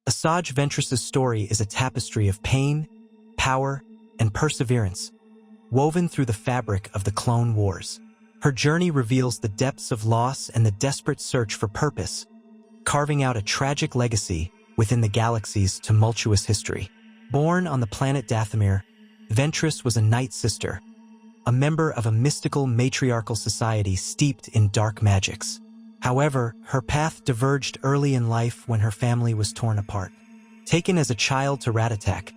Asajj Ventress's story is a tapestry of pain, power, and perseverance, woven through the fabric of the Clone Wars. Her journey reveals the depths of loss and the desperate search for purpose, carving out a tragic legacy within the galaxy's tumultuous history. Born on the planet Dathomir, Ventress was a Night Sister, a member of a mystical matriarchal society steeped in dark magics. However, her path diverged early in life when her family was torn apart. Taken as a child to Ratatak,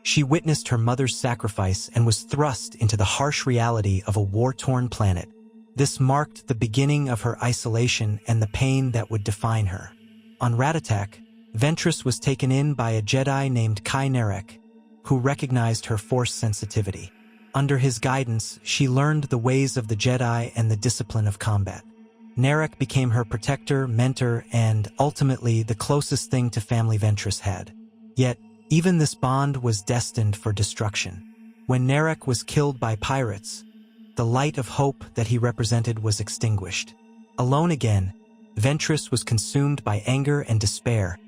she witnessed her mother's sacrifice and was thrust into the harsh reality of a war-torn planet. This marked the beginning of her isolation and the pain that would define her. On Ratatak, Ventress was taken in by a Jedi named Kai Nerek, who recognized her Force sensitivity. Under his guidance, she learned the ways of the Jedi and the discipline of combat. Nerek became her protector, mentor, and, ultimately, the closest thing to family Ventress had. Yet, even this bond was destined for destruction. When Nerek was killed by pirates, the light of hope that he represented was extinguished. Alone again, Ventress was consumed by anger and despair,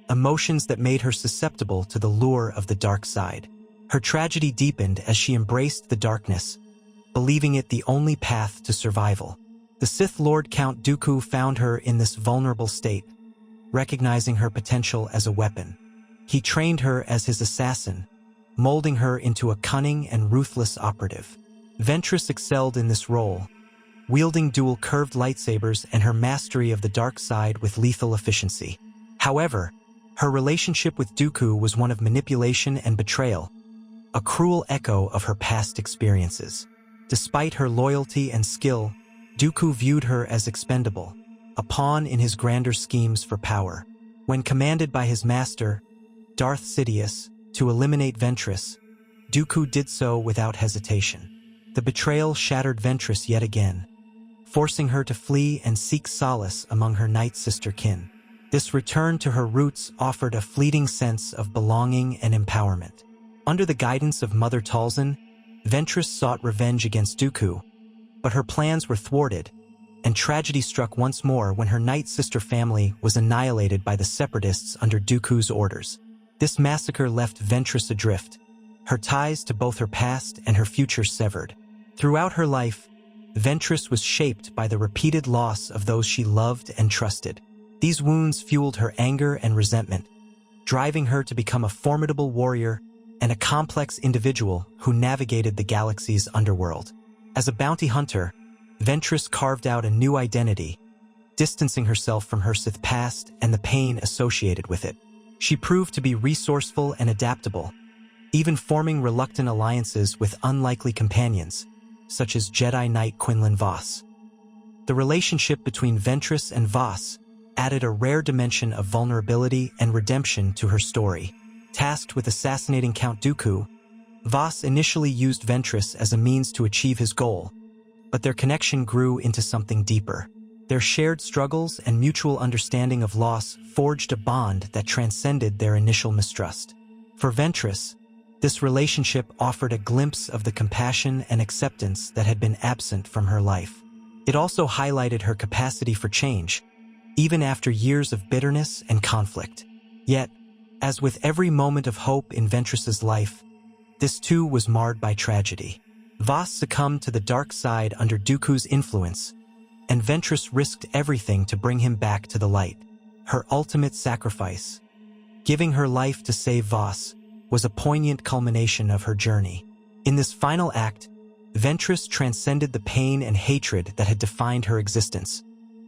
emotions that made her susceptible to the lure of the dark side. Her tragedy deepened as she embraced the darkness, believing it the only path to survival. The Sith Lord Count Dooku found her in this vulnerable state, recognizing her potential as a weapon. He trained her as his assassin, molding her into a cunning and ruthless operative. Ventress excelled in this role, wielding dual curved lightsabers and her mastery of the dark side with lethal efficiency. However, her relationship with Dooku was one of manipulation and betrayal, a cruel echo of her past experiences. Despite her loyalty and skill, Dooku viewed her as expendable, a pawn in his grander schemes for power. When commanded by his master, Darth Sidious, to eliminate Ventress, Dooku did so without hesitation. The betrayal shattered Ventress yet again, forcing her to flee and seek solace among her Night Sister kin. This return to her roots offered a fleeting sense of belonging and empowerment. Under the guidance of Mother Talzin, Ventress sought revenge against Dooku, but her plans were thwarted, and tragedy struck once more when her Night Sister family was annihilated by the Separatists under Dooku's orders. This massacre left Ventress adrift, her ties to both her past and her future severed. Throughout her life, Ventress was shaped by the repeated loss of those she loved and trusted. These wounds fueled her anger and resentment, driving her to become a formidable warrior and a complex individual who navigated the galaxy's underworld. As a bounty hunter, Ventress carved out a new identity, distancing herself from her Sith past and the pain associated with it. She proved to be resourceful and adaptable, even forming reluctant alliances with unlikely companions, such as Jedi Knight Quinlan Vos. The relationship between Ventress and Vos added a rare dimension of vulnerability and redemption to her story. Tasked with assassinating Count Dooku, Vos initially used Ventress as a means to achieve his goal, but their connection grew into something deeper. Their shared struggles and mutual understanding of loss forged a bond that transcended their initial mistrust. For Ventress, this relationship offered a glimpse of the compassion and acceptance that had been absent from her life. It also highlighted her capacity for change, even after years of bitterness and conflict. Yet, as with every moment of hope in Ventress's life, this too was marred by tragedy. Vos succumbed to the dark side under Dooku's influence, and Ventress risked everything to bring him back to the light. Her ultimate sacrifice, giving her life to save Vos, was a poignant culmination of her journey. In this final act, Ventress transcended the pain and hatred that had defined her existence,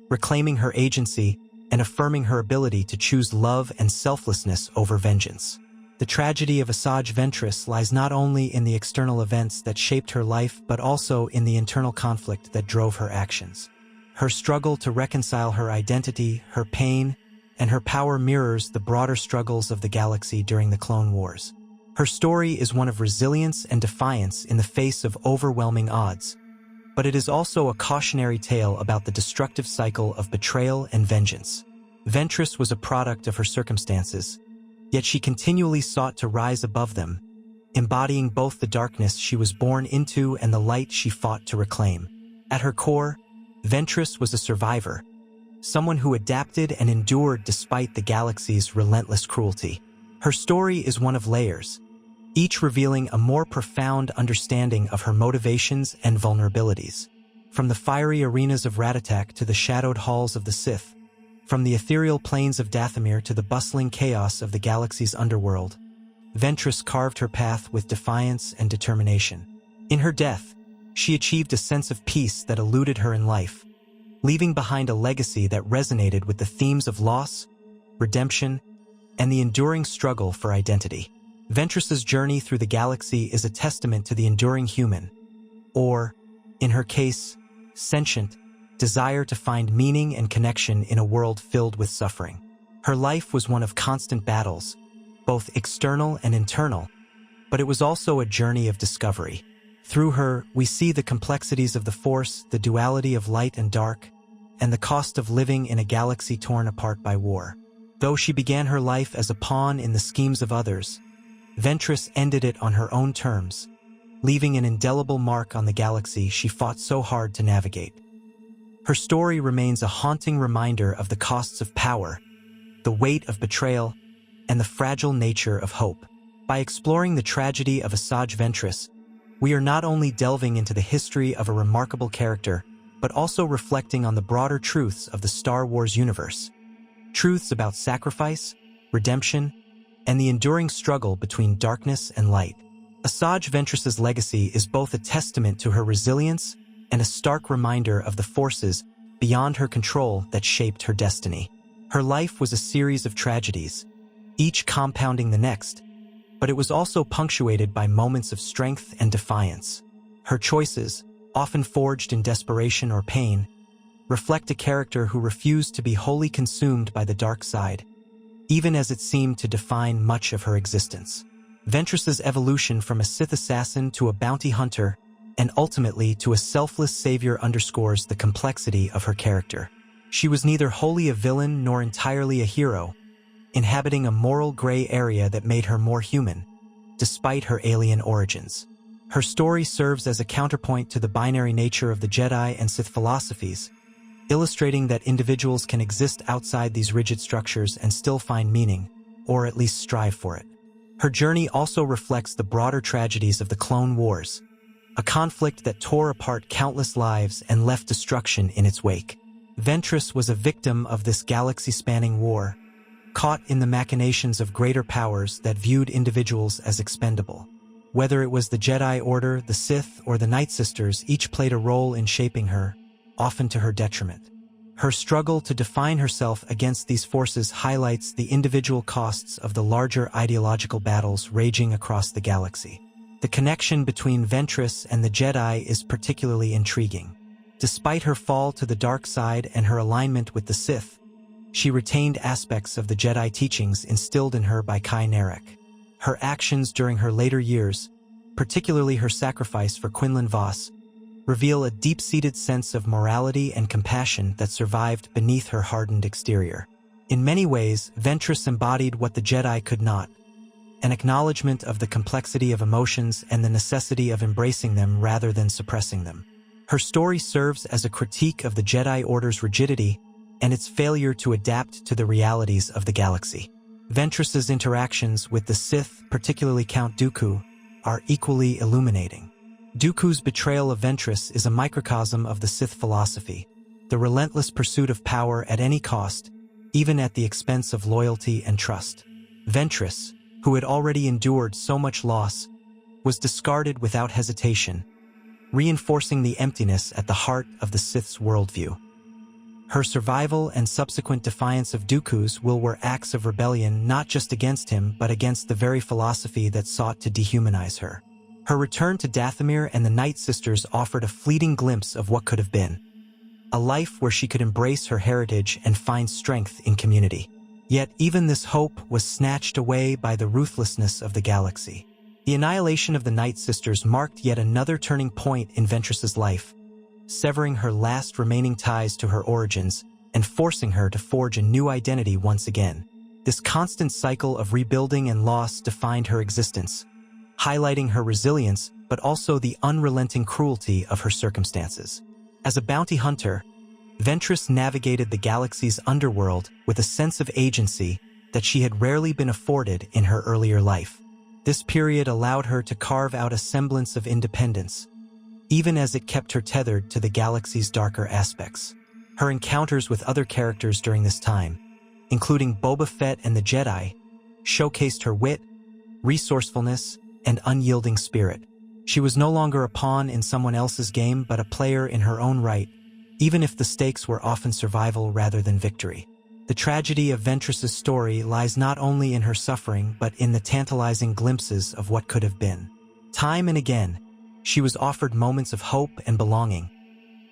reclaiming her agency and affirming her ability to choose love and selflessness over vengeance. The tragedy of Asajj Ventress lies not only in the external events that shaped her life but also in the internal conflict that drove her actions. Her struggle to reconcile her identity, her pain, and her power mirrors the broader struggles of the galaxy during the Clone Wars. Her story is one of resilience and defiance in the face of overwhelming odds, but it is also a cautionary tale about the destructive cycle of betrayal and vengeance. Ventress was a product of her circumstances, yet she continually sought to rise above them, embodying both the darkness she was born into and the light she fought to reclaim. At her core, Ventress was a survivor, someone who adapted and endured despite the galaxy's relentless cruelty. Her story is one of layers, each revealing a more profound understanding of her motivations and vulnerabilities. From the fiery arenas of Ratatak to the shadowed halls of the Sith, from the ethereal plains of Dathomir to the bustling chaos of the galaxy's underworld, Ventress carved her path with defiance and determination. In her death, she achieved a sense of peace that eluded her in life, leaving behind a legacy that resonated with the themes of loss, redemption, and the enduring struggle for identity. Ventress's journey through the galaxy is a testament to the enduring human, or, in her case, sentient, desire to find meaning and connection in a world filled with suffering. Her life was one of constant battles, both external and internal, but it was also a journey of discovery. Through her, we see the complexities of the Force, the duality of light and dark, and the cost of living in a galaxy torn apart by war. Though she began her life as a pawn in the schemes of others, Ventress ended it on her own terms, leaving an indelible mark on the galaxy she fought so hard to navigate. Her story remains a haunting reminder of the costs of power, the weight of betrayal, and the fragile nature of hope. By exploring the tragedy of Asajj Ventress, we are not only delving into the history of a remarkable character, but also reflecting on the broader truths of the Star Wars universe. Truths about sacrifice, redemption, and the enduring struggle between darkness and light. Asajj Ventress's legacy is both a testament to her resilience and a stark reminder of the forces beyond her control that shaped her destiny. Her life was a series of tragedies, each compounding the next, but it was also punctuated by moments of strength and defiance. Her choices, often forged in desperation or pain, reflect a character who refused to be wholly consumed by the dark side, even as it seemed to define much of her existence. Ventress's evolution from a Sith assassin to a bounty hunter and ultimately to a selfless savior underscores the complexity of her character. She was neither wholly a villain nor entirely a hero, inhabiting a moral gray area that made her more human, despite her alien origins. Her story serves as a counterpoint to the binary nature of the Jedi and Sith philosophies, illustrating that individuals can exist outside these rigid structures and still find meaning, or at least strive for it. Her journey also reflects the broader tragedies of the Clone Wars, a conflict that tore apart countless lives and left destruction in its wake. Ventress was a victim of this galaxy-spanning war, caught in the machinations of greater powers that viewed individuals as expendable. Whether it was the Jedi Order, the Sith, or the Night Sisters, each played a role in shaping her, often to her detriment. Her struggle to define herself against these forces highlights the individual costs of the larger ideological battles raging across the galaxy. The connection between Ventress and the Jedi is particularly intriguing. Despite her fall to the dark side and her alignment with the Sith, she retained aspects of the Jedi teachings instilled in her by Kai Narek. Her actions during her later years, particularly her sacrifice for Quinlan Vos, reveal a deep-seated sense of morality and compassion that survived beneath her hardened exterior. In many ways, Ventress embodied what the Jedi could not, an acknowledgement of the complexity of emotions and the necessity of embracing them rather than suppressing them. Her story serves as a critique of the Jedi Order's rigidity and its failure to adapt to the realities of the galaxy. Ventress's interactions with the Sith, particularly Count Dooku, are equally illuminating. Dooku's betrayal of Ventress is a microcosm of the Sith philosophy, the relentless pursuit of power at any cost, even at the expense of loyalty and trust. Ventress, who had already endured so much loss, was discarded without hesitation, reinforcing the emptiness at the heart of the Sith's worldview. Her survival and subsequent defiance of Dooku's will were acts of rebellion not just against him but against the very philosophy that sought to dehumanize her. Her return to Dathomir and the Night Sisters offered a fleeting glimpse of what could have been, a life where she could embrace her heritage and find strength in community. Yet even this hope was snatched away by the ruthlessness of the galaxy. The annihilation of the Night Sisters marked yet another turning point in Ventress's life, severing her last remaining ties to her origins and forcing her to forge a new identity once again. This constant cycle of rebuilding and loss defined her existence, highlighting her resilience but also the unrelenting cruelty of her circumstances. As a bounty hunter, Ventress navigated the galaxy's underworld with a sense of agency that she had rarely been afforded in her earlier life. This period allowed her to carve out a semblance of independence, even as it kept her tethered to the galaxy's darker aspects. Her encounters with other characters during this time, including Boba Fett and the Jedi, showcased her wit, resourcefulness, and unyielding spirit. She was no longer a pawn in someone else's game but a player in her own right, even if the stakes were often survival rather than victory. The tragedy of Ventress's story lies not only in her suffering but in the tantalizing glimpses of what could have been. Time and again, she was offered moments of hope and belonging,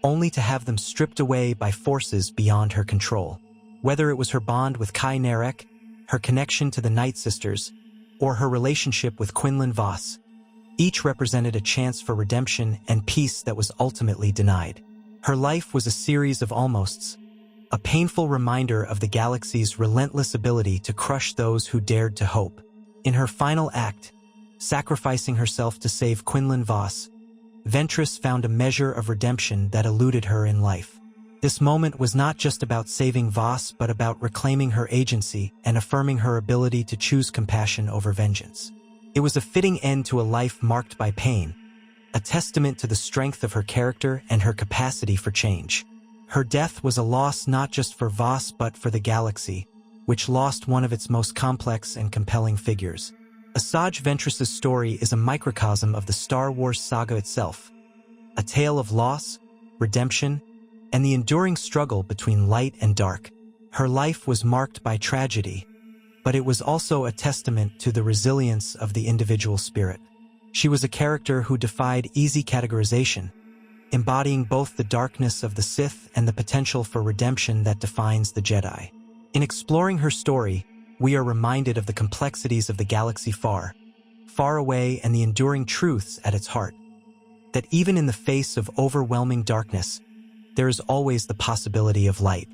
only to have them stripped away by forces beyond her control. Whether it was her bond with Kai Narek, her connection to the Night Sisters, or her relationship with Quinlan Vos, each represented a chance for redemption and peace that was ultimately denied. Her life was a series of almosts, a painful reminder of the galaxy's relentless ability to crush those who dared to hope. In her final act, sacrificing herself to save Quinlan Vos, Ventress found a measure of redemption that eluded her in life. This moment was not just about saving Vos but about reclaiming her agency and affirming her ability to choose compassion over vengeance. It was a fitting end to a life marked by pain, a testament to the strength of her character and her capacity for change. Her death was a loss not just for Vos but for the galaxy, which lost one of its most complex and compelling figures. Asajj Ventress's story is a microcosm of the Star Wars saga itself, a tale of loss, redemption, and the enduring struggle between light and dark. Her life was marked by tragedy, but it was also a testament to the resilience of the individual spirit. She was a character who defied easy categorization, embodying both the darkness of the Sith and the potential for redemption that defines the Jedi. In exploring her story, we are reminded of the complexities of the galaxy far, far away and the enduring truths at its heart. That even in the face of overwhelming darkness, there is always the possibility of light.